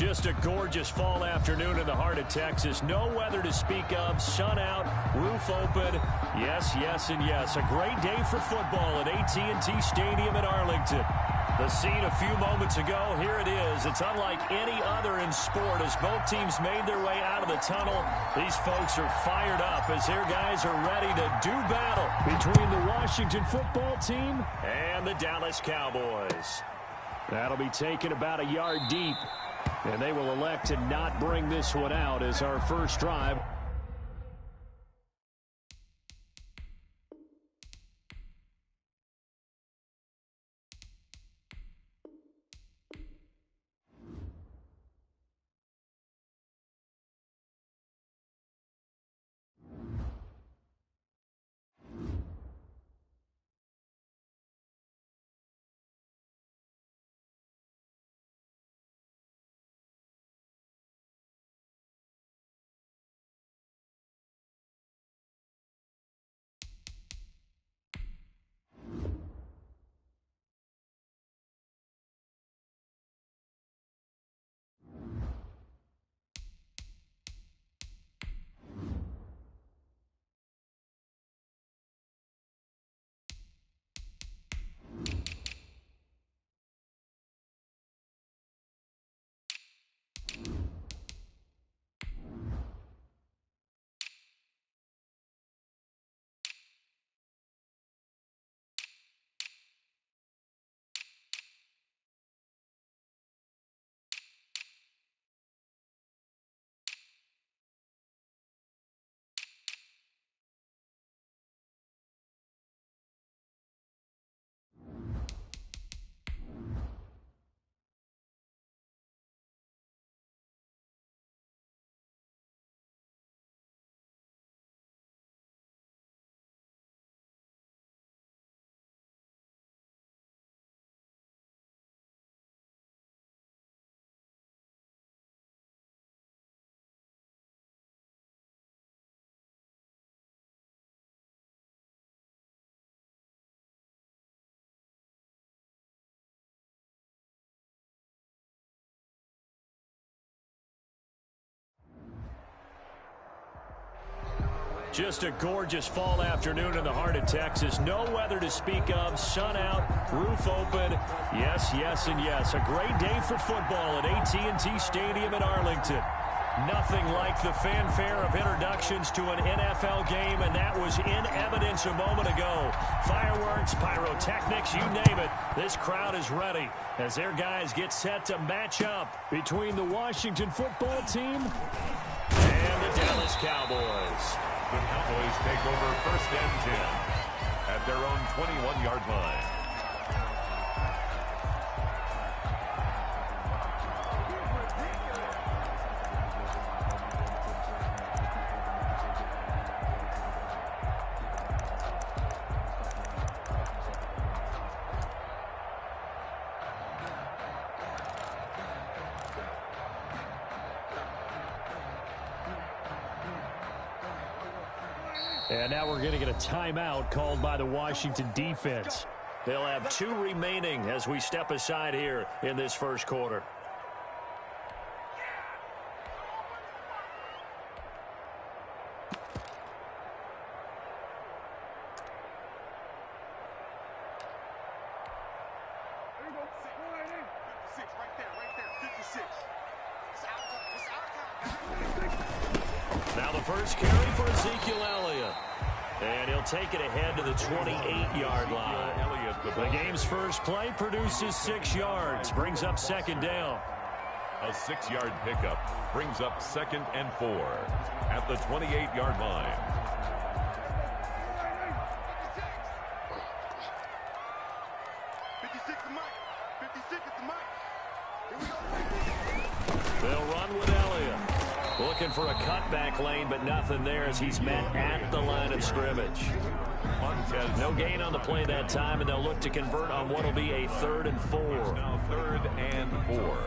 Just a gorgeous fall afternoon in the heart of Texas. No weather to speak of. Sun out, roof open. Yes, yes, and yes. A great day for football at AT&T Stadium in Arlington. The scene a few moments ago, here it is. It's unlike any other in sport as both teams made their way out of the tunnel. These folks are fired up as their guys are ready to do battle between the Washington football team and the Dallas Cowboys. That'll be taken about a yard deep, and they will elect to not bring this one out as our first drive. Just a gorgeous fall afternoon in the heart of Texas. No weather to speak of. Sun out, roof open. Yes, yes, and yes. A great day for football at AT&T Stadium in Arlington. Nothing like the fanfare of introductions to an NFL game, and that was in evidence a moment ago. Fireworks, pyrotechnics, you name it. This crowd is ready as their guys get set to match up between the Washington football team and the Dallas Cowboys. The Cowboys take over 1st and 10 at their own 21-yard line. And now we're going to get a timeout called by the Washington defense. They'll have 2 remaining as we step aside here in this first quarter. Now the first carry for Ezekiel Elliott. And he'll take it ahead to the 28-yard line. The game's first play produces 6 yards. Brings up 2nd down. A 6-yard pickup brings up 2nd and 4 at the 28-yard line. They'll run with Elliott. Looking for a cutback lane, but nothing there as he's met at the line of scrimmage. No gain on the play that time, and they'll look to convert on what will be a 3rd and 4. Now 3rd and 4.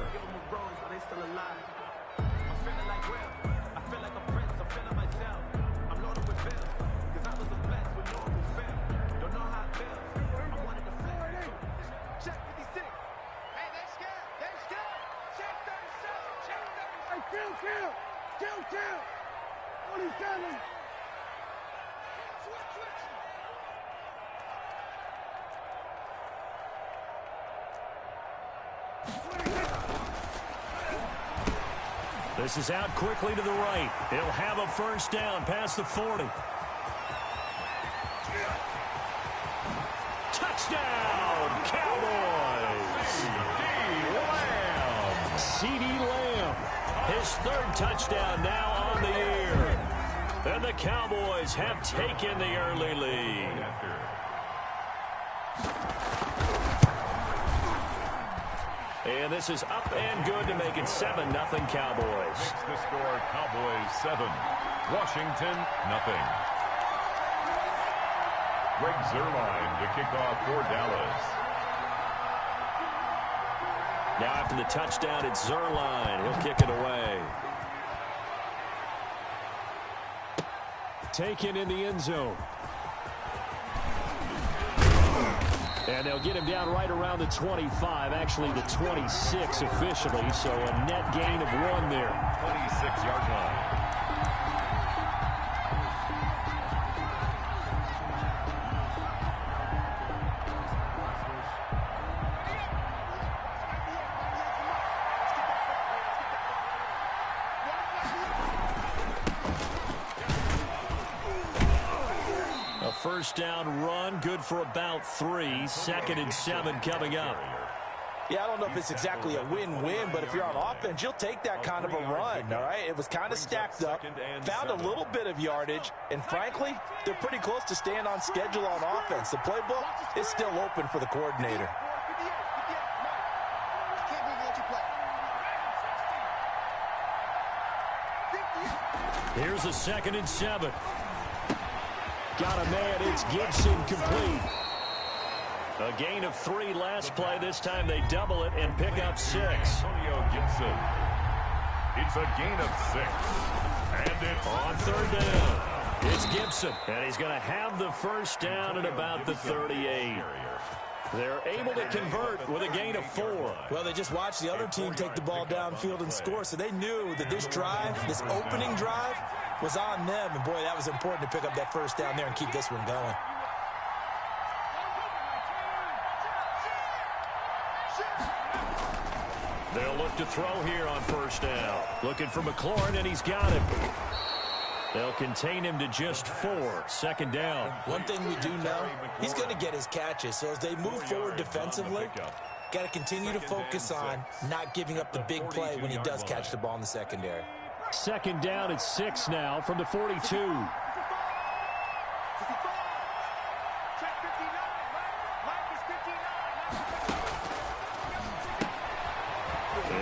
This is out quickly to the right. He'll have a first down past the 40. Touchdown, Cowboys! C.D. Lamb, his third touchdown now on the year. And the Cowboys have taken the early lead. And this is up and good to make it 7-0 Cowboys. Makes the score Cowboys 7, Washington 0. Greg Zuerlein to kick off for Dallas. Now after the touchdown, it's Zuerlein. He'll kick it away. Taken in the end zone. And they'll get him down right around the 25, actually the 26 officially, so a net gain of 1 there. 26-yard line. First down run, good for about 3. 2nd and 7 coming up. Yeah, I don't know if it's exactly a win-win, but if you're on offense, you'll take that kind of a run, all right? It was kind of stacked up, found a little bit of yardage, and frankly, they're pretty close to staying on schedule on offense. The playbook is still open for the coordinator. Here's a 2nd and 7. Got a man, it's Gibson, complete. A gain of 3 last play. This time they double it and pick up 6. Antonio Gibson. It's a gain of 6. And it's on 3rd down. It's Gibson, and he's going to have the first down at about the 38. They're able to convert with a gain of 4. Well, they just watched the other team take the ball downfield and score, so they knew that this drive, this opening drive, was on them. And, boy, that was important to pick up that first down there and keep this one going. They'll look to throw here on first down. Looking for McLaurin, and he's got him. They'll contain him to just 4. 2nd down. One thing we do know, he's going to get his catches. So as they move forward defensively, got to continue to focus on not giving up the big play when he does catch the ball in the secondary. 2nd down at 6 now from the 42. And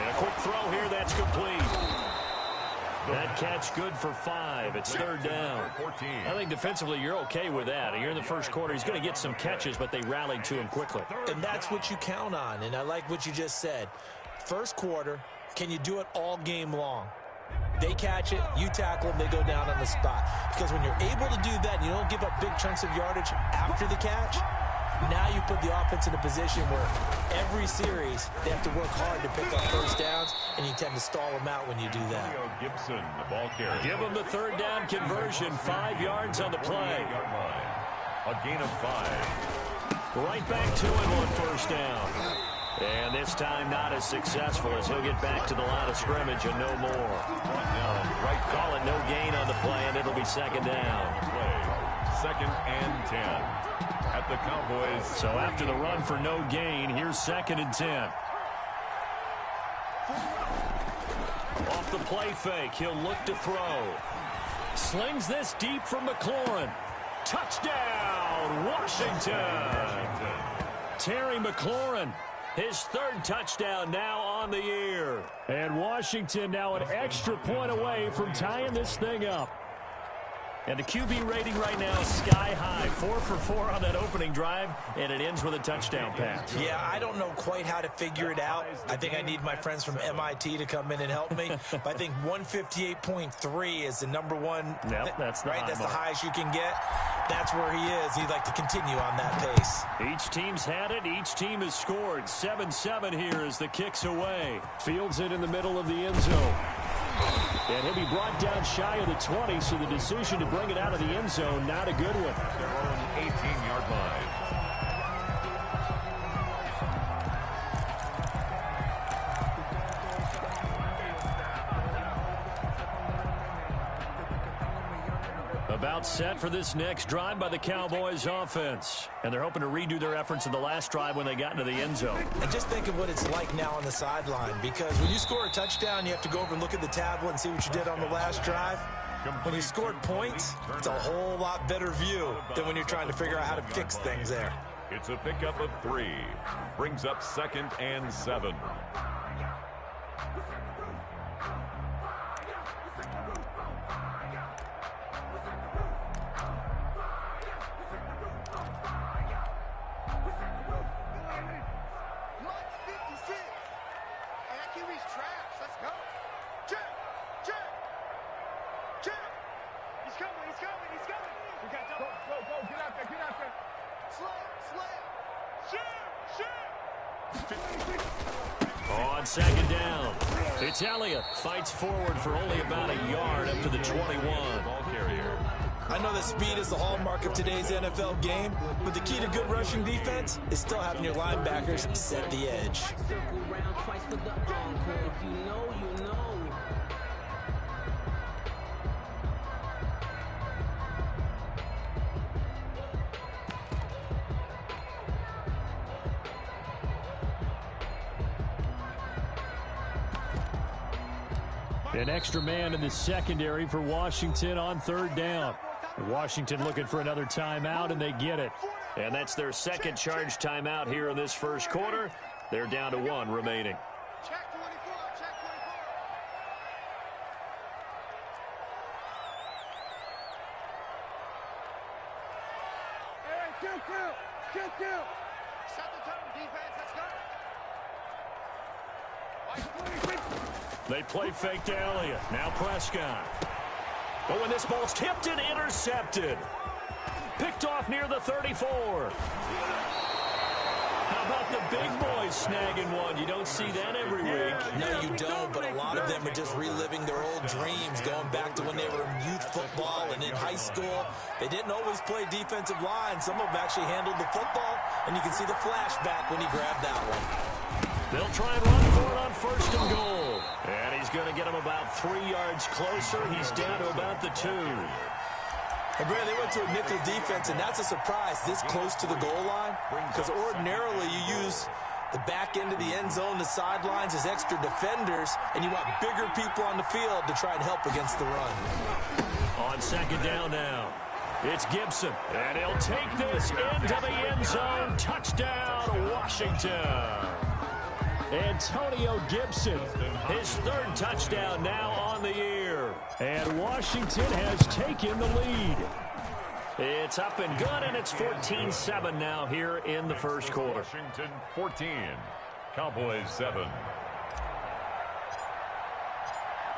a quick throw here, that's complete. That catch good for 5. It's 3rd down. I think defensively you're okay with that. You're in the first quarter. He's going to get some catches, but they rallied to him quickly. And that's what you count on, and I like what you just said. First quarter, can you do it all game long? They catch it, you tackle them, they go down on the spot. Because when you're able to do that and you don't give up big chunks of yardage after the catch, now you put the offense in a position where every series they have to work hard to pick up first downs, and you tend to stall them out when you do that. Gibson, the ball carrier. Give him the 3rd down conversion, 5 yards on the play. A gain of 5. Right back to him on first down. And this time not as successful as he'll get back to the line of scrimmage and no more. Right, call it no gain on the play, and it'll be 2nd down. 2nd and 10 at the Cowboys. So after the run for no gain, here's 2nd and 10. Off the play fake, he'll look to throw. Slings this deep from McLaurin. Touchdown, Washington. Terry McLaurin. His 3rd touchdown now on the year. And Washington now an extra point away from tying this thing up. And the QB rating right now is sky high. 4 for 4 on that opening drive, and it ends with a touchdown pass. Yeah, I don't know quite how to figure it out. I think I need my friends from MIT to come in and help me. But I think 158.3 is the number one. Yep, that's the right. That's the mark. highest you can get. That's where he is. He'd like to continue on that pace. Each team's had it. Each team has scored. 7-7 here as the kick's away. Fields it in the middle of the end zone. And he'll be brought down shy of the 20, so the decision to bring it out of the end zone, not a good one. Their own 18-yard line. About set for this next drive by the Cowboys offense. And they're hoping to redo their efforts in the last drive when they got into the end zone. And just think of what it's like now on the sideline, because when you score a touchdown, you have to go over and look at the tablet and see what you did on the last drive. When you scored points, it's a whole lot better view than when you're trying to figure out how to fix things there. It's a pickup of 3. Brings up 2nd and 7. On 2nd down, it's Elliott. Fights forward for only about a yard up to the 21. Ball carrier. I know that speed is the hallmark of today's NFL game, but the key to good rushing defense is still having your linebackers set the edge. An extra man in the secondary for Washington on 3rd down. Washington looking for another timeout, and they get it. And that's their second charge timeout here in this first quarter. They're down to 1 remaining. Check 24, check 24. Hey, 2-2. Set the tone, defense, let's go. They play fake to Elliott. Now Prescott. But when this ball's tipped and intercepted. Picked off near the 34. How about the big boys snagging one? You don't see that every week. No, you don't, but a lot of them are just reliving their old dreams, going back to when they were in youth football and in high school. They didn't always play defensive line. Some of them actually handled the football, and you can see the flashback when he grabbed that one. They'll try and run for it on 1st and goal. And he's going to get him about 3 yards closer. He's down to about the 2. And Brad, they went to a nickel defense, and that's a surprise this close to the goal line, because ordinarily you use the back end of the end zone, the sidelines as extra defenders, and you want bigger people on the field to try and help against the run. On 2nd down now, it's Gibson, and he'll take this into the end zone. Touchdown, Washington. Antonio Gibson, his 3rd touchdown now on the year. And Washington has taken the lead. It's up and good, and it's 14-7 now here in the first quarter. Washington 14, Cowboys 7.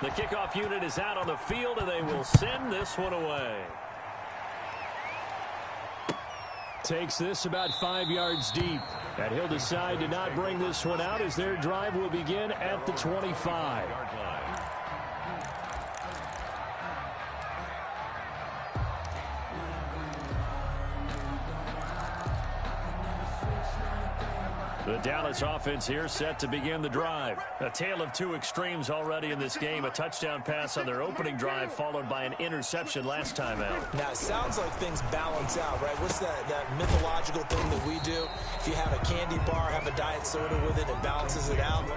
The kickoff unit is out on the field, and they will send this one away. Takes this about 5 yards deep. And he'll decide to not bring this one out as their drive will begin at the 25. The Dallas offense here set to begin the drive. A tale of 2 extremes already in this game. A touchdown pass on their opening drive followed by an interception last time out. Now, it sounds like things balance out, right? What's that mythological thing that we do? If you have a candy bar, have a diet soda with it, it balances it out.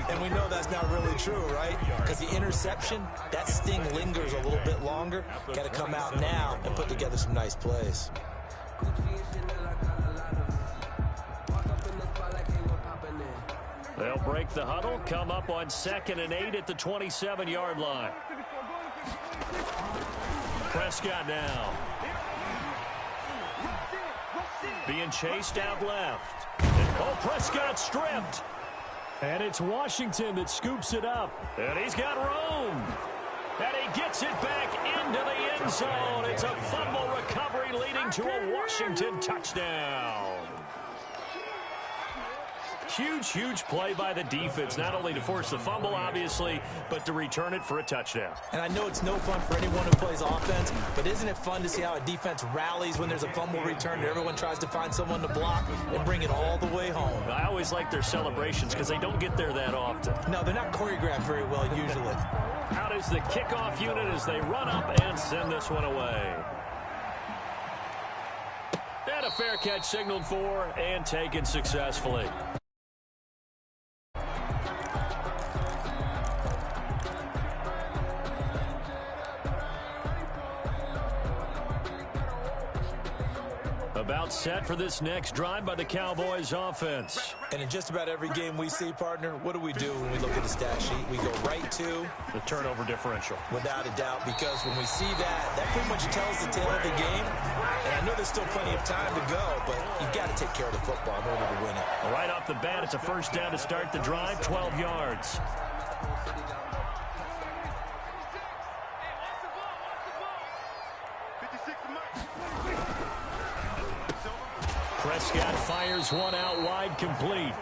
And we know that's not really true, right? Because the interception, that sting lingers a little bit longer. Got to come out now and put together some nice plays. They'll break the huddle, come up on 2nd and 8 at the 27-yard line. Prescott now. Being chased out left. Oh, Prescott stripped. And it's Washington that scoops it up. And he's got room. And he gets it back into the end zone. It's a fumble recovery leading to a Washington touchdown. huge, huge play by the defense, not only to force the fumble, obviously, but to return it for a touchdown. And I know it's no fun for anyone who plays offense, but isn't it fun to see how a defense rallies when there's a fumble return and everyone tries to find someone to block and bring it all the way home? I always like their celebrations because they don't get there that often. No, they're not choreographed very well usually. Out is the kickoff unit as they run up and send this one away. And a fair catch signaled for and taken successfully. About set for this next drive by the Cowboys offense. And in just about every game we see, partner, what do we do when we look at the stat sheet? We go right to the turnover differential. Without a doubt, because when we see that pretty much tells the tale of the game. And I know there's still plenty of time to go, but you've got to take care of the football in order to win it. Right off the bat, it's a first down to start the drive, 12 yards. Prescott fires one out wide, complete.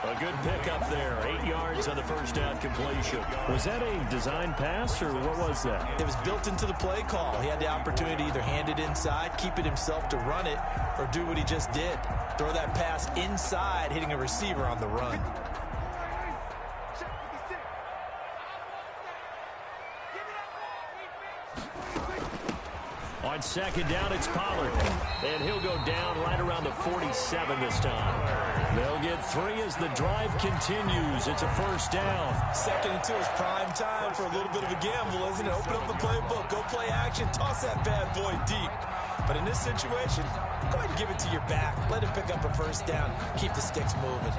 A good pickup there, 8 yards on the first down completion. Was that a design pass, or what was that? It was built into the play call. He had the opportunity to either hand it inside, keep it himself to run it, or do what he just did. Throw that pass inside, hitting a receiver on the run. On second down, it's Pollard. And he'll go down right around the 47 this time. They'll get 3 as the drive continues. It's a first down. Second and 2 is prime time for a little bit of a gamble, isn't it? Open up the playbook, go play action, toss that bad boy deep. But in this situation, go ahead and give it to your back. Let him pick up a first down. Keep the sticks moving.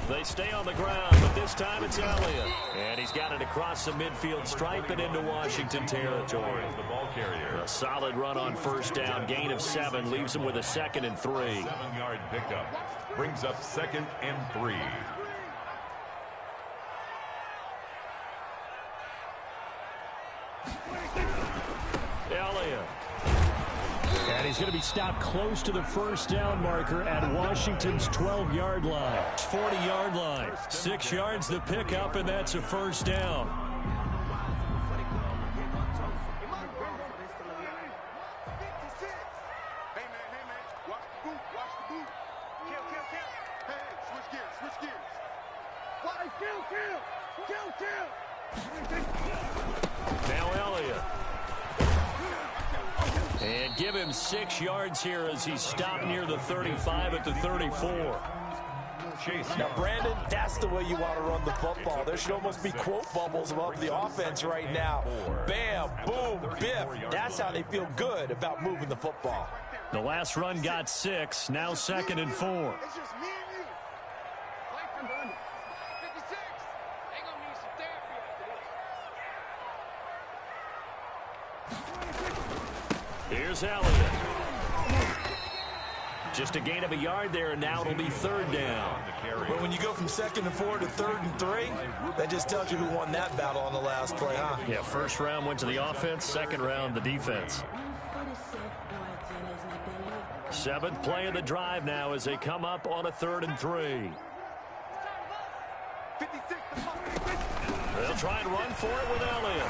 They stay on the ground, but this time it's Elliott. And he's got it across the midfield stripe and into Washington territory. The ball carrier. A solid run on first down. Gain of 7 leaves him with a 2nd and 3. 7-yard pickup brings up 2nd and 3. Elliott. And he's going to be stopped close to the first down marker at Washington's 12-yard line. 40-yard line. 6 yards the pickup, and that's a first down. Now Elliott. And give him 6 yards here as he's stopped near the 35 at the 34. Now, Brandon, that's the way you want to run the football. There should almost be quote bubbles above the offense right now. Bam, boom, biff. That's how they feel good about moving the football. The last run got 6, now 2nd and 4. Here's Elliott. Just a gain of a yard there, and now it'll be 3rd down. But when you go from 2nd and 4 to 3rd and 3, that just tells you who won that battle on the last play, huh? Yeah, first round went to the offense, second round the defense. 7th play of the drive now as they come up on a 3rd and 3. They'll try and run for it with Elliott.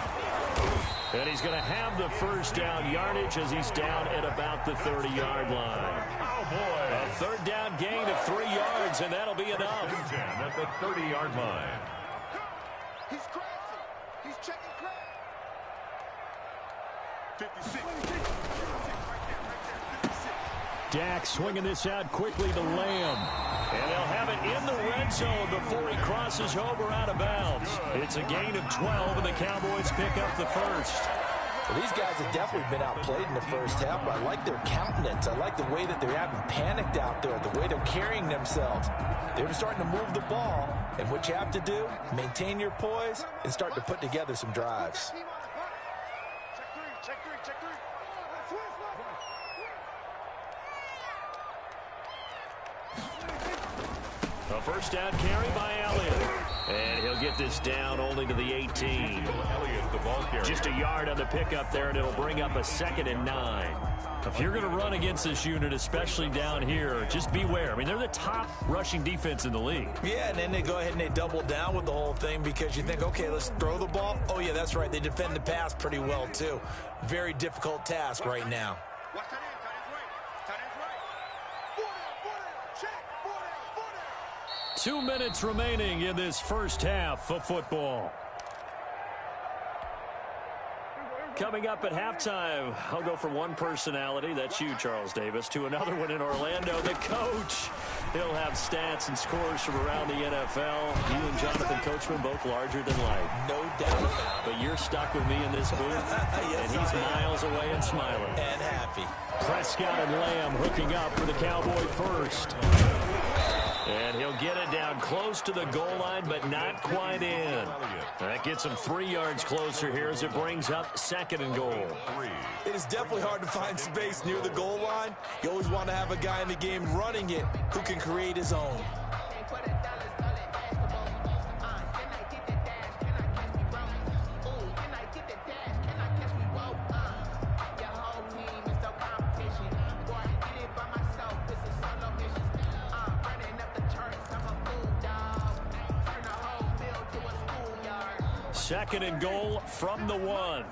And he's going to have the first down yardage as he's down at about the 30-yard line. Oh, boy. A 3rd down gain of 3 yards, and that'll be enough. At the 30-yard line. He's crossing. He's checking crack. 56. Dak swinging this out quickly to Lamb. And they'll have it in the red zone before he crosses over out of bounds. It's a gain of 12, and the Cowboys pick up the first. Well, these guys have definitely been outplayed in the first half, but I like their countenance. I like the way that they're having panicked out there, the way they're carrying themselves. They're starting to move the ball, and what you have to do, maintain your poise and start to put together some drives. Check three. A first down carry by Elliott. And he'll get this down only to the 18. Elliott, the ball carrier. Just a yard on the pickup there, and it'll bring up a 2nd and 9. If you're going to run against this unit, especially down here, just beware. I mean, they're the top rushing defense in the league. Yeah, and then they go ahead and they double down with the whole thing because you think, okay, let's throw the ball. Oh, yeah, that's right. They defend the pass pretty well, too. Very difficult task right now. 2 minutes remaining in this first half of football. Coming up at halftime, I'll go from one personality, that's you, Charles Davis, to another one in Orlando, the coach. He'll have stats and scores from around the NFL. You and Jonathan Coachman both larger than life. No doubt about it. But you're stuck with me in this booth, yes, and he's miles away and smiling. And happy. Prescott and Lamb hooking up for the Cowboy first. And he'll get it down close to the goal line, but not quite in. That gets him 3 yards closer here as it brings up 2nd and goal. It is definitely hard to find space near the goal line. You always want to have a guy in the game running it who can create his own. Second and goal from the 1.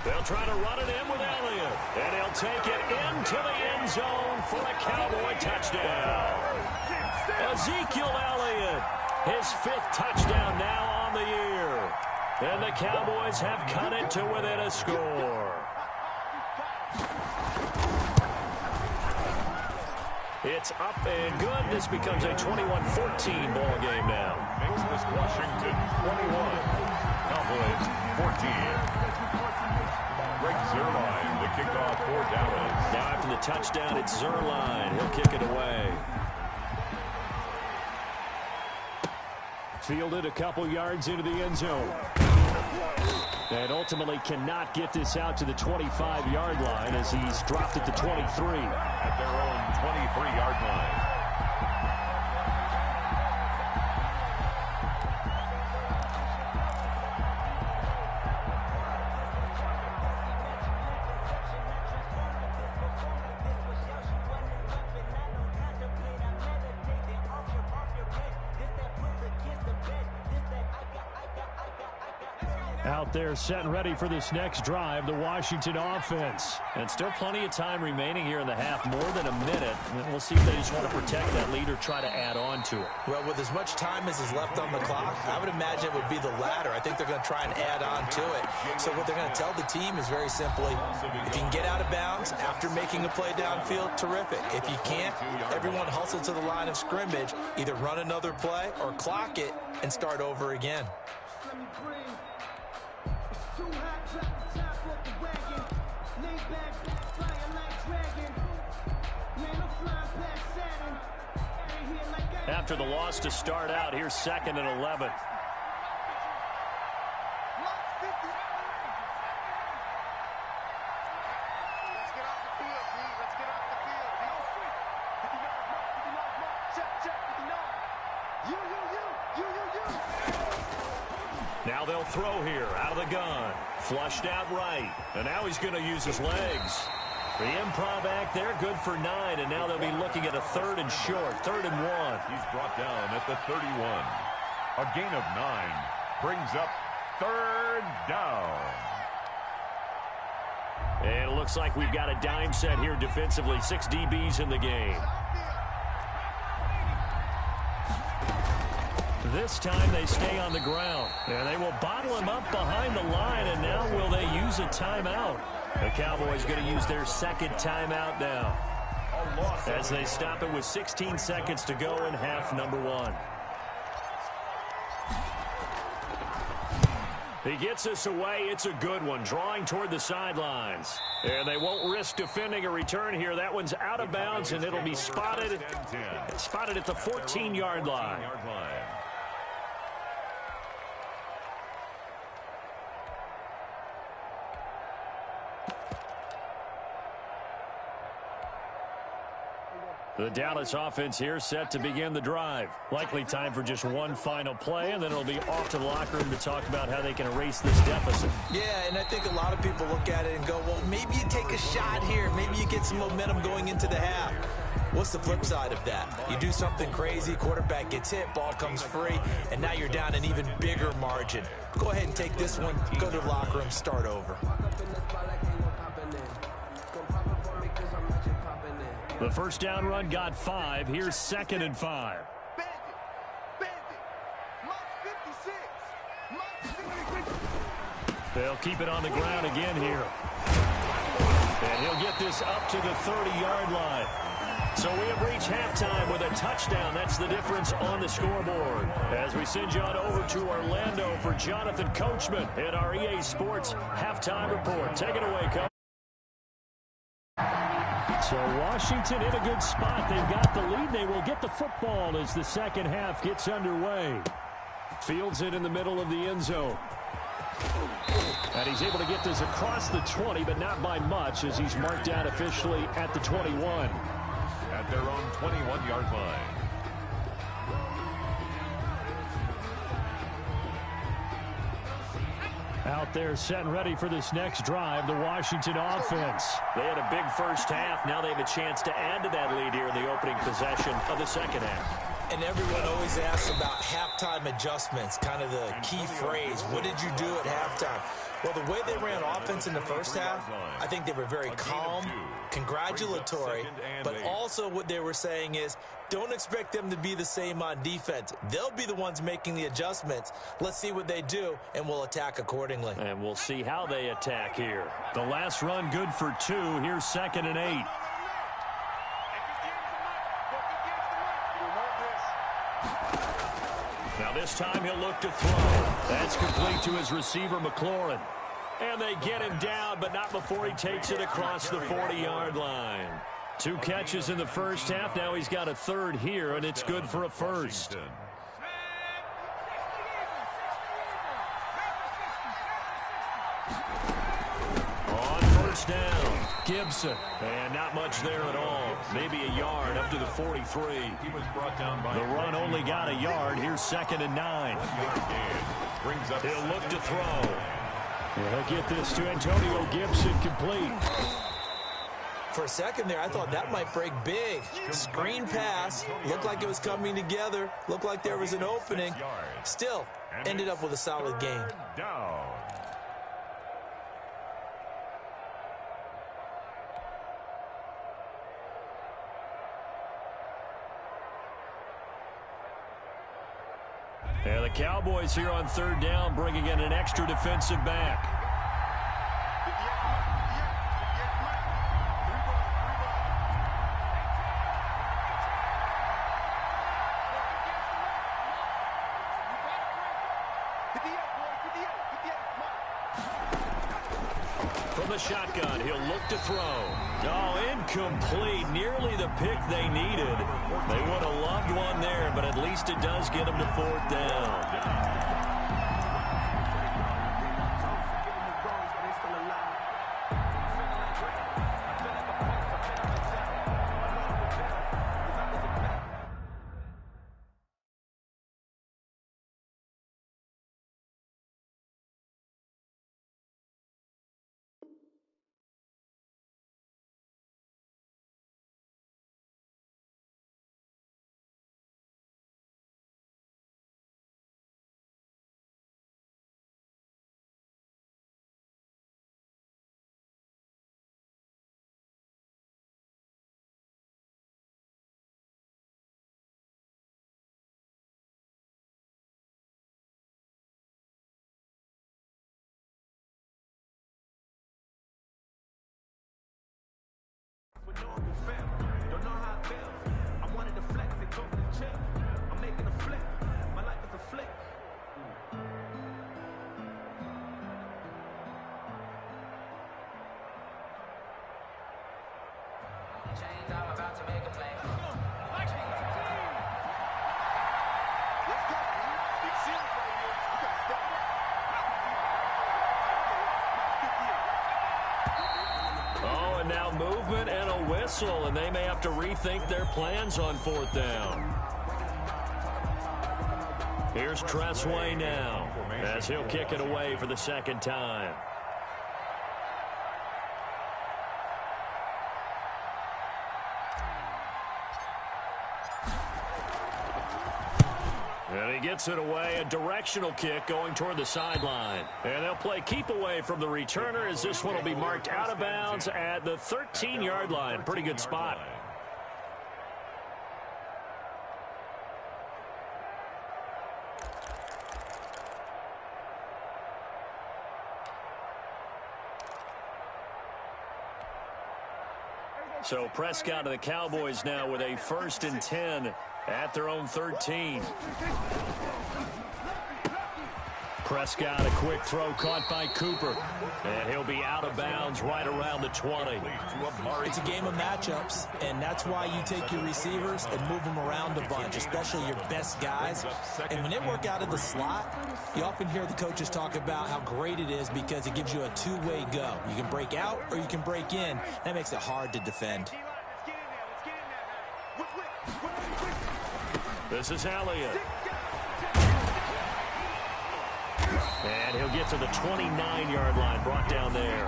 They'll try to run it in with Elliott. And he'll take it into the end zone for a Cowboy touchdown. Ezekiel Elliott, his 5th touchdown now on the year. And the Cowboys have cut it to within a score. It's up and good. This becomes a 21-14 ball game now. Makes this Washington 21. Cowboys 14. Greg Zuerlein, the kickoff for Dallas. Now after the touchdown, it's Zuerlein. He'll kick it away. Fielded a couple yards into the end zone. And ultimately cannot get this out to the 25-yard line as he's dropped at the 23. At their own 23-yard line. Out there set and ready for this next drive, the Washington offense. And still plenty of time remaining here in the half, more than a minute. And we'll see if they just want to protect that lead or try to add on to it. Well, with as much time as is left on the clock, I would imagine it would be the latter. I think they're going to try and add on to it. So what they're going to tell the team is very simply, if you can get out of bounds after making a play downfield, terrific. If you can't, everyone hustle to the line of scrimmage, either run another play or clock it and start over again. After the loss to start out, here's 2nd and 11. Now they'll throw here out of the gun. Flushed out right. And now he's going to use his legs. The improv act there, good for 9, and now they'll be looking at a 3rd and short, 3rd and 1. He's brought down at the 31. A gain of 9 brings up 3rd down. And it looks like we've got a dime set here defensively. 6 DBs in the game. This time they stay on the ground. And they will bottle him up behind the line, and now will they use a timeout? The Cowboys going to use their 2nd timeout now as they stop it with 16 seconds to go in half number 1. He gets us away. It's a good one, drawing toward the sidelines. And they won't risk defending a return here. That one's out of bounds, and it'll be spotted at the 14-yard line. The Dallas offense here set to begin the drive. Likely time for just one final play, and then it'll be off to the locker room to talk about how they can erase this deficit. Yeah, and I think a lot of people look at it and go, well, maybe you take a shot here. Maybe you get some momentum going into the half. What's the flip side of that? You do something crazy, quarterback gets hit, ball comes free, and now you're down an even bigger margin. Go ahead and take this one, go to the locker room, start over. The first down run got 5. Here's 2nd and 5. They'll keep it on the ground again here. And he'll get this up to the 30-yard line. So we have reached halftime with a touchdown. That's the difference on the scoreboard. As we send you on over to Orlando for Jonathan Coachman in our EA Sports Halftime Report. Take it away, Coach. So Washington in a good spot. They've got the lead. They will get the football as the second half gets underway. Fields it in the middle of the end zone. And he's able to get this across the 20, but not by much as he's marked out officially at the 21. At their own 21-yard line. Out there set and ready for this next drive, the Washington offense. They had a big first half. Now they have a chance to add to that lead here in the opening possession of the second half. And everyone always asks about halftime adjustments, kind of the key phrase. What did you do at halftime? Well, the way they ran offense in the first half, I think they were very calm, congratulatory, but also what they were saying is don't expect them to be the same on defense. They'll be the ones making the adjustments. Let's see what they do, and we'll attack accordingly. And we'll see how they attack here. The last run good for 2. Here's 2nd and 8. Now this time he'll look to throw. That's complete to his receiver, McLaurin. And they get him down, but not before he takes it across the 40-yard line. 2 catches in the first half. Now he's got a third here, and it's good for a first. On first down, Gibson. And not much there at all. Maybe a yard up to the 43. He was brought down by the run only got a yard. Here's 2nd and 9. Brings up He'll look to throw. He'll get this to Antonio Gibson complete. For a second there, I thought that might break big. Screen pass. Looked like it was coming together. Looked like there was an opening. Still, ended up with a solid game. Down. And the Cowboys here on 3rd down, bringing in an extra defensive back. From the shotgun, he'll look to throw. Oh, incomplete. Nearly the pick they needed. They would have loved one there, but at least it does get them to 4th down. Don't know how it feels. I wanted to flex and go to the chip. I'm making a flip. My life is a flick. Change, I'm about to make a play. Let's go, man. Big series right here. We got to step up. Oh, and now movement and a whistle, and they may have to rethink their plans on 4th down. Here's Tressway now, as he'll kick it away for the 2nd time. And he gets it away, a directional kick going toward the sideline. And they'll play keep away from the returner as this one will be marked out of bounds at the 13-yard line. Pretty good spot. So Prescott and the Cowboys now with a 1st and 10 at their own 13. Prescott, a quick throw caught by Cooper. And he'll be out of bounds right around the 20. It's a game of matchups, and that's why you take your receivers and move them around a bunch, especially your best guys. And when they work out of the slot, you often hear the coaches talk about how great it is because it gives you a two-way go. You can break out or you can break in. That makes it hard to defend. This is Elliott. And he'll get to the 29-yard line, brought down there.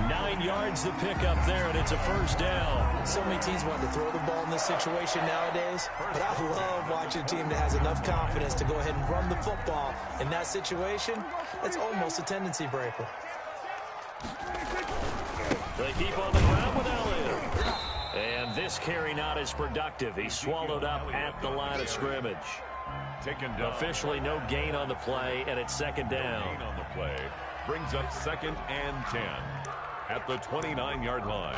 9 yards to pick up there, and it's a 1st down. So many teams want to throw the ball in this situation nowadays, but I love watching a team that has enough confidence to go ahead and run the football. In that situation, it's almost a tendency breaker. They keep on the ground with Elliott. And this carry not as productive. He's swallowed up at the line of scrimmage. Taken down. Officially no gain on the play, and it's 2nd down. Gain on the play brings up 2nd and 10 at the 29-yard line.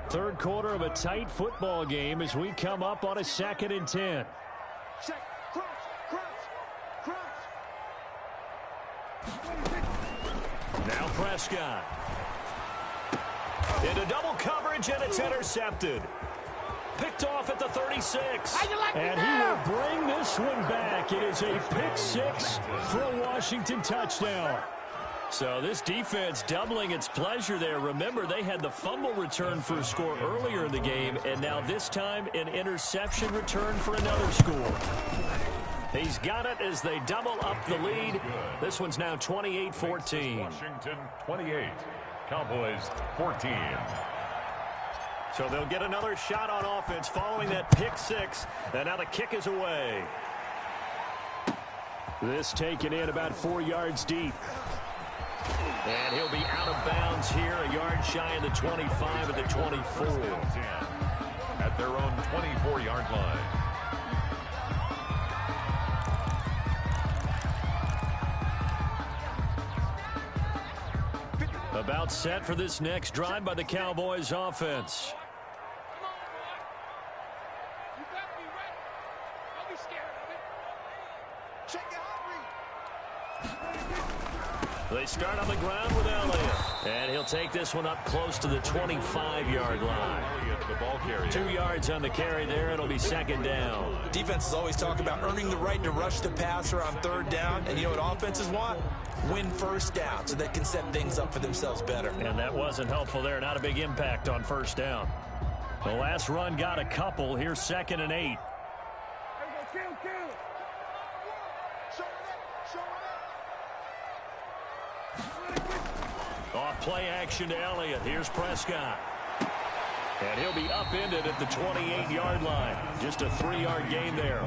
Third quarter of a tight football game as we come up on a 2nd and 10. Check. Cross. Now Prescott. Into double coverage, and it's intercepted. Picked off at the 36. And he will bring this one back. It is a pick 6 for a Washington touchdown. So this defense doubling its pleasure there. Remember, they had the fumble return for a score earlier in the game, and now this time an interception return for another score. He's got it as they double up the lead. This one's now 28-14. Washington 28, Cowboys 14. So they'll get another shot on offense following that pick 6. And now the kick is away. This taken in about 4 yards deep. And he'll be out of bounds here, a yard shy of the 25 of the 24. At their own 24-yard line. About set for this next drive by the Cowboys offense. You better be ready. Don't be scared of it. Check it out, They start on the ground with Elliott. And he'll take this one up close to the 25-yard line. The ball carrier. 2 yards on the carry there. It'll be 2nd down. Defenses always talk about earning the right to rush the passer on 3rd down. And you know what offenses want? Win 1st down so they can set things up for themselves better. And that wasn't helpful there. Not a big impact on 1st down. The last run got a couple. Here's 2nd and 8. Off play action to Elliott. Here's Prescott. And he'll be upended at the 28-yard line. Just a 3-yard gain there.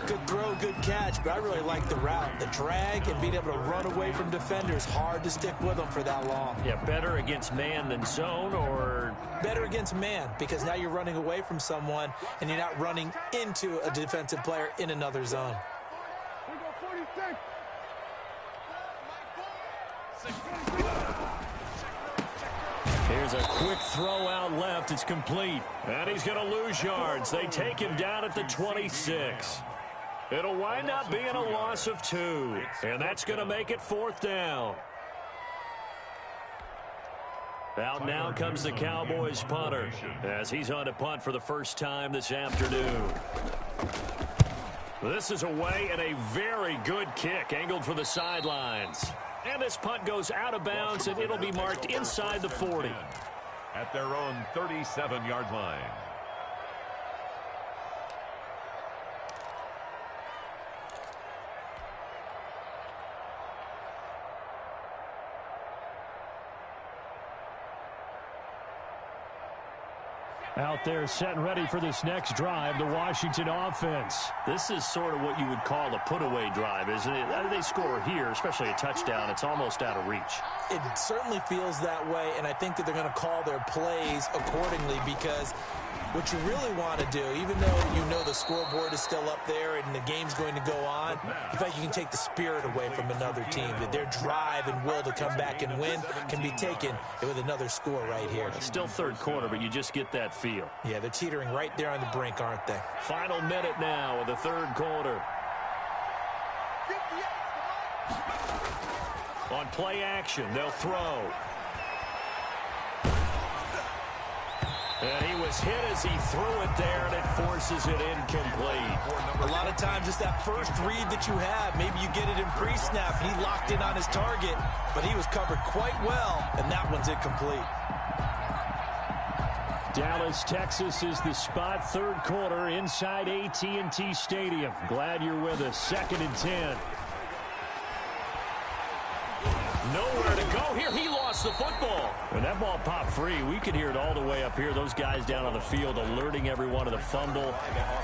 Good throw, good catch, but I really like the route. The drag and being able to run away from defenders. Hard to stick with them for that long. Yeah, better against man than zone, or? Better against man, because now you're running away from someone and you're not running into a defensive player in another zone. Here's a quick throw out left. It's complete. And he's going to lose yards. They take him down at the 26. It'll wind up being a loss of 2. And that's going to make it 4th down. Out now comes the Cowboys punter as he's on to punt for the first time this afternoon. This is away and a very good kick angled for the sidelines. And this punt goes out of bounds, and it'll be marked inside the 40. At their own 37-yard line. Out there set and ready for this next drive, the Washington offense. This is sort of what you would call a put-away drive, isn't it? How do they score here, especially a touchdown? It's almost out of reach. It certainly feels that way, and I think that they're going to call their plays accordingly, because what you really want to do, even though you know the scoreboard is still up there and the game's going to go on, you feel like you can take the spirit away from another team, that their drive and will to come back and win can be taken with another score right here. It's still third quarter, but you just get that feel. Yeah, they're teetering right there on the brink, aren't they? Final minute now of the third quarter. On play action, they'll throw. And he was hit as he threw it there, and it forces it incomplete. A lot of times it's that first read that you have. Maybe you get it in pre-snap. He locked in on his target, but he was covered quite well, and that one's incomplete. Dallas, Texas is the spot, third quarter inside AT&T Stadium. Glad you're with us. 2nd and 10. Nowhere to go here. He lost the football. And that ball popped free. We could hear it all the way up here. Those guys down on the field alerting everyone of the fumble.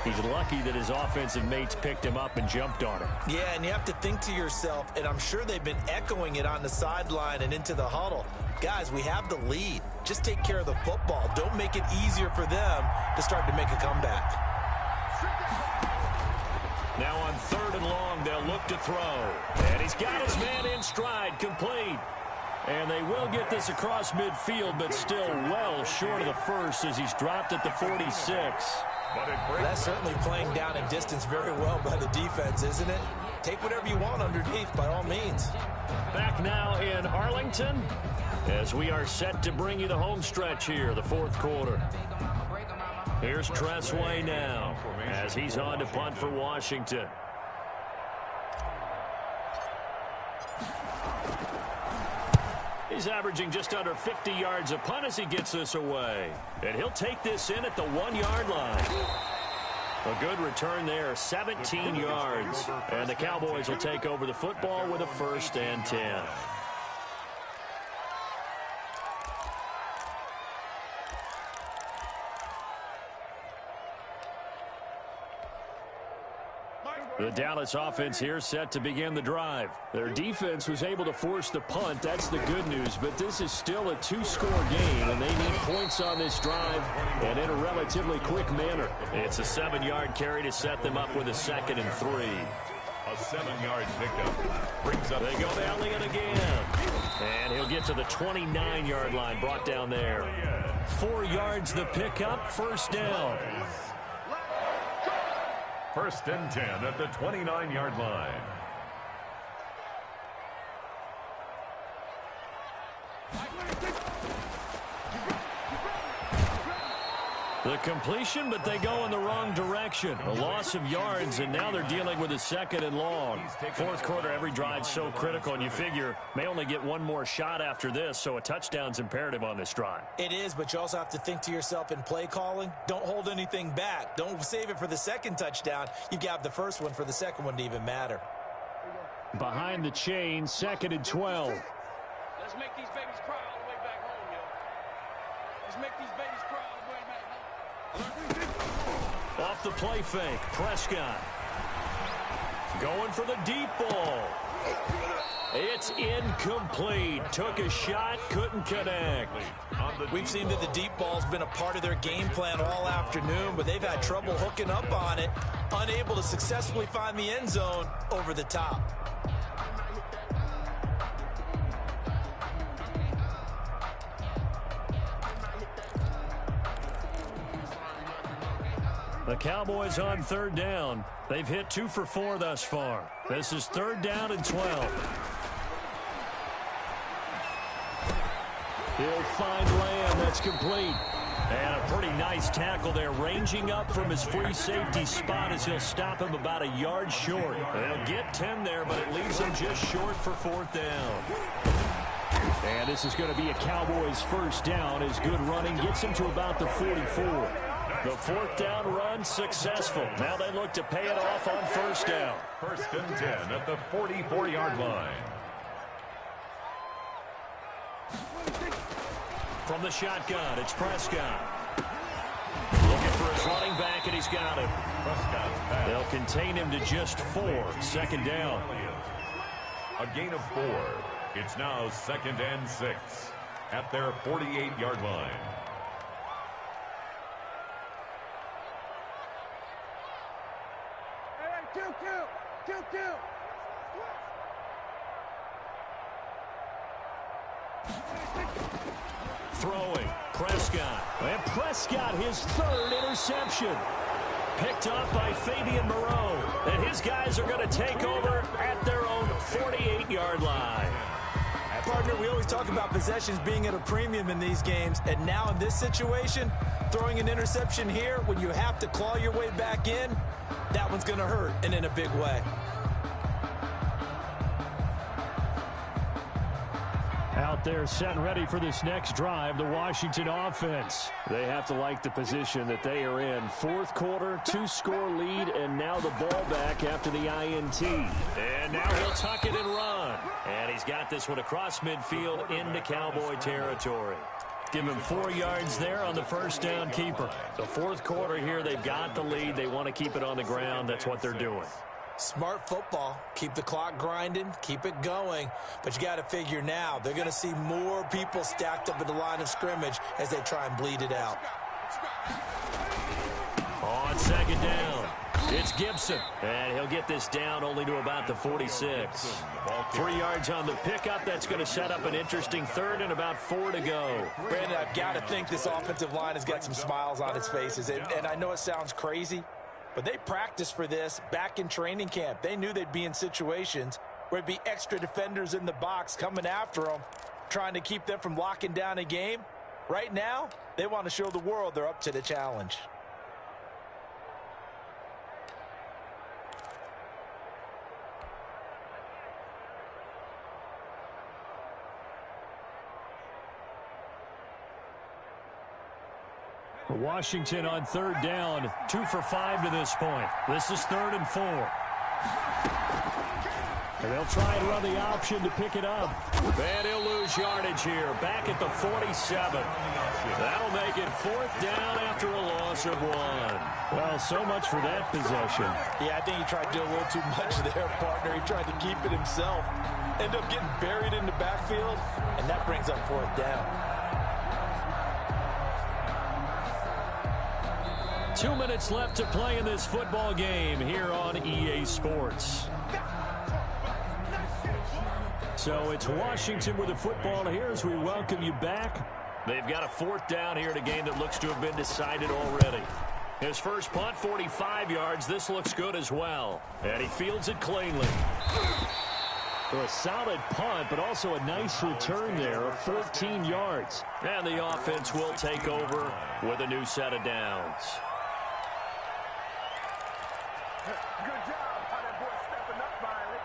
He's lucky that his offensive mates picked him up and jumped on him. Yeah, and you have to think to yourself, and I'm sure they've been echoing it on the sideline and into the huddle. Guys, we have the lead. Just take care of the football. Don't make it easier for them to start to make a comeback. Now on 3rd and long, they'll look to throw. And he's got his man in stride, complete. And they will get this across midfield, but still well short of the first as he's dropped at the 46. That's certainly playing down in distance very well by the defense, isn't it? Take whatever you want underneath, by all means. Back now in Arlington as we are set to bring you the home stretch here, the fourth quarter. Here's Tressway now as he's on to punt for Washington. He's averaging just under 50 yards a punt as he gets this away. And he'll take this in at the 1-yard line. A good return there, 17 yards. And the Cowboys will take over the football with a 1st and 10. The Dallas offense here set to begin the drive. Their defense was able to force the punt. That's the good news. But this is still a 2-score game, and they need points on this drive and in a relatively quick manner. It's a 7-yard carry to set them up with a 2nd and 3. A 7-yard pickup brings up. They go to Elliott again. And he'll get to the 29-yard line, brought down there. 4 yards the pickup, 1st down. 1st and 10 at the 29-yard line. The completion, but they go in the wrong direction. A loss of yards, and now they're dealing with a 2nd and long. Fourth quarter, every drive's so critical, and you figure may only get one more shot after this, so a touchdown's imperative on this drive. It is, but you also have to think to yourself in play calling, don't hold anything back. Don't save it for the 2nd touchdown. You got the first one for the 2nd one to even matter. Behind the chain, 2nd and 12. Let's make these babies cry all the way back home, yo. Let's make these babies cry all the way back home. Off the play fake, Prescott. Going for the deep ball. It's incomplete. Took a shot, couldn't connect. We've seen that the deep ball's been a part of their game plan all afternoon, but they've had trouble hooking up on it, unable to successfully find the end zone over the top. The Cowboys on 3rd down. They've hit 2 for 4 thus far. This is 3rd down and 12. He'll find Lamb. That's complete. And a pretty nice tackle there, ranging up from his free safety spot as he'll stop him about a yard short. They'll get 10 there, but it leaves him just short for 4th down. And this is going to be a Cowboys first down as good running gets him to about the 44. The 4th down run successful. Now they look to pay it off on 1st down. 1st and 10 at the 44-yard line. From the shotgun, it's Prescott. Looking for his running back, and he's got him. They'll contain him to just 4. 2nd down. A gain of 4. It's now 2nd and 6 at their 48-yard line. Two. Throwing, Prescott. And Prescott, his 3rd interception. Picked up by Fabian Moreau. And his guys are going to take over at their own 48-yard line. Partner, we always talk about possessions being at a premium in these games. And now in this situation, throwing an interception here when you have to claw your way back in, that one's going to hurt, and in a big way. Out there set and ready for this next drive, the Washington offense. They have to like the position that they are in. 4th quarter, 2-score lead, and now the ball back after the INT. And now he'll tuck it and run. And he's got this one across midfield into Cowboy territory. Give him 4 yards there on the 1st down keeper. The 4th quarter here, they've got the lead. They want to keep it on the ground. That's what they're doing. Smart football. Keep the clock grinding. Keep it going. But you got to figure now, they're going to see more people stacked up at the line of scrimmage as they try and bleed it out. On 2nd down, it's Gibson. And he'll get this down only to about the 46. 3 yards on the pickup. That's going to set up an interesting 3rd and about 4 to go. Brandon, I've got to think this offensive line has got some smiles on its faces. And I know it sounds crazy, but they practiced for this back in training camp. They knew they'd be in situations where it'd be extra defenders in the box coming after them, trying to keep them from locking down a game. Right now, they want to show the world they're up to the challenge. Washington on 3rd down, 2 for 5 to this point. This is 3rd and 4. And they'll try and run the option to pick it up. And he'll lose yardage here, back at the 47. That'll make it 4th down after a loss of 1. Well, so much for that possession. Yeah, I think he tried to do a little too much there, partner. He tried to keep it himself. Ended up getting buried in the backfield, and that brings up 4th down. 2 minutes left to play in this football game here on EA Sports. So it's Washington with the football here as we welcome you back. They've got a 4th down here in a game that looks to have been decided already. His first punt, 45 yards. This looks good as well. And he fields it cleanly. So a solid punt, but also a nice return there of 14 yards. And the offense will take over with a new set of downs. Good job. How that boy stepping up finally.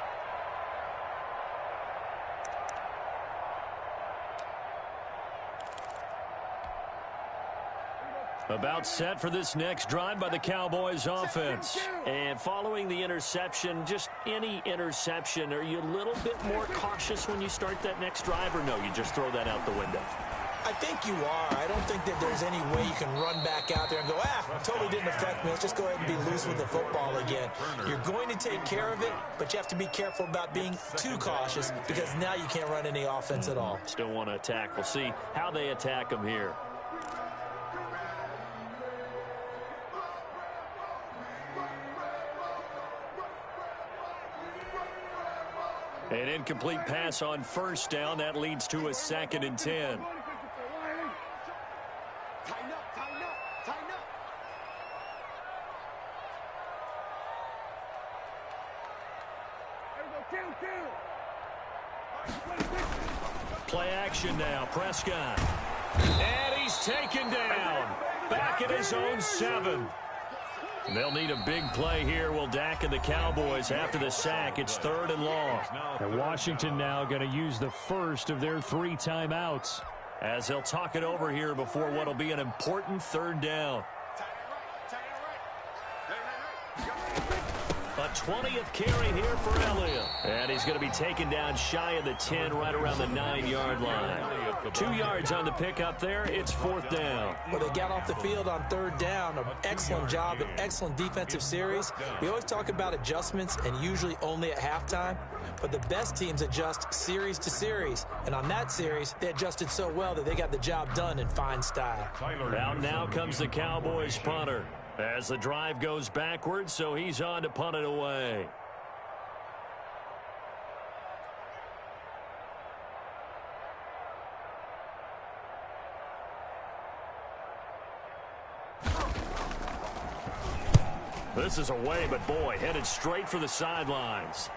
About set for this next drive by the Cowboys offense. And following the interception, just any interception, are you a little bit more cautious when you start that next drive, or no, you just throw that out the window? I think you are. I don't think that there's any way you can run back out there and go, totally didn't affect me. Let's just go ahead and be loose with the football again. You're going to take care of it, but you have to be careful about being too cautious because now you can't run any offense at all. Still want to attack. We'll see how they attack them here. An incomplete pass on 1st down. That leads to a 2nd and 10. Tighten up, tighten up, tighten up. There we go, kill. Play action now. Prescott. And he's he's taken down. Back at his own 7. They'll need a big play here. Will Dak and the Cowboys after the sack. It's 3rd and long. And Washington now going to use the first of their 3 timeouts. As he'll talk it over here before what will be an important 3rd down. A 20th carry here for Elliott. And he's going to be taken down shy of the 10, right around the 9-yard line. 2 yards on the pickup there. It's 4th down. Well, they got off the field on 3rd down. An excellent job, an excellent defensive series. We always talk about adjustments and usually only at halftime. But the best teams adjust series to series. And on that series, they adjusted so well that they got the job done in fine style. Out now comes the Cowboys punter. As the drive goes backwards, so he's on to punt it away. This is away, but boy, headed straight for the sidelines.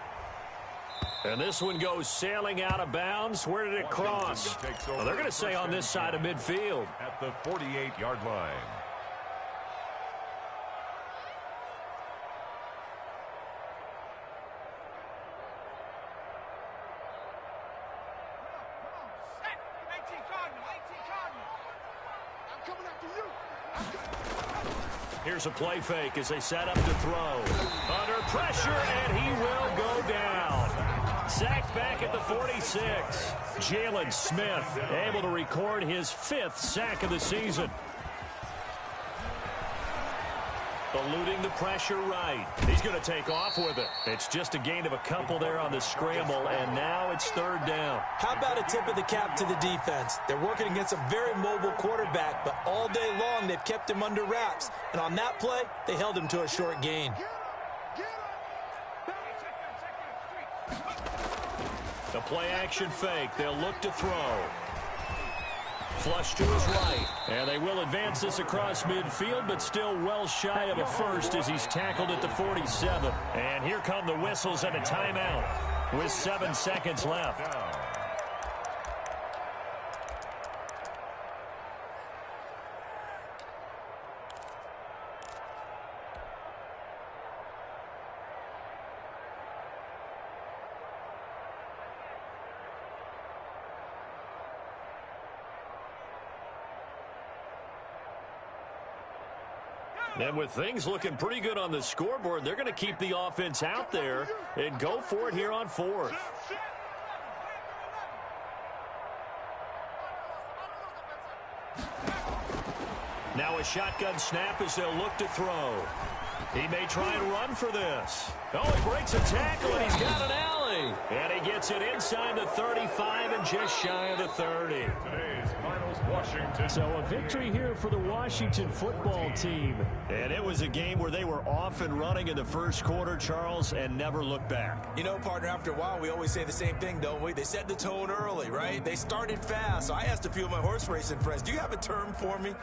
And this one goes sailing out of bounds. Where did it cross? Well, they're going to say on this side of midfield. At the 48-yard line. Here's a play fake as they set up to throw. Under pressure, and he will go down. Sacked back at the 46. Jalen Smith able to record his 5th sack of the season. Eluding the pressure right. He's going to take off with it. It's just a gain of a couple there on the scramble, and now it's 3rd down. How about a tip of the cap to the defense? They're working against a very mobile quarterback, but all day long they've kept him under wraps. And on that play, they held him to a short gain. The play-action fake. They'll look to throw. Flush to his right. And they will advance this across midfield, but still well shy of a first as he's tackled at the 47. And here come the whistles and a timeout with 7 seconds left. And with things looking pretty good on the scoreboard, they're going to keep the offense out there and go for it here on 4th. Now a shotgun snap as they'll look to throw. He may try and run for this. Oh, he breaks a tackle, and he's got an alley. And he gets it inside the 35 and just shy of the 30. Today's finals, Washington. So a victory here for the Washington football team. And it was a game where they were off and running in the first quarter, Charles, and never looked back. You know, partner, after a while, we always say the same thing, don't we? They set the tone early, right? They started fast. So I asked a few of my horse racing friends, do you have a term for me?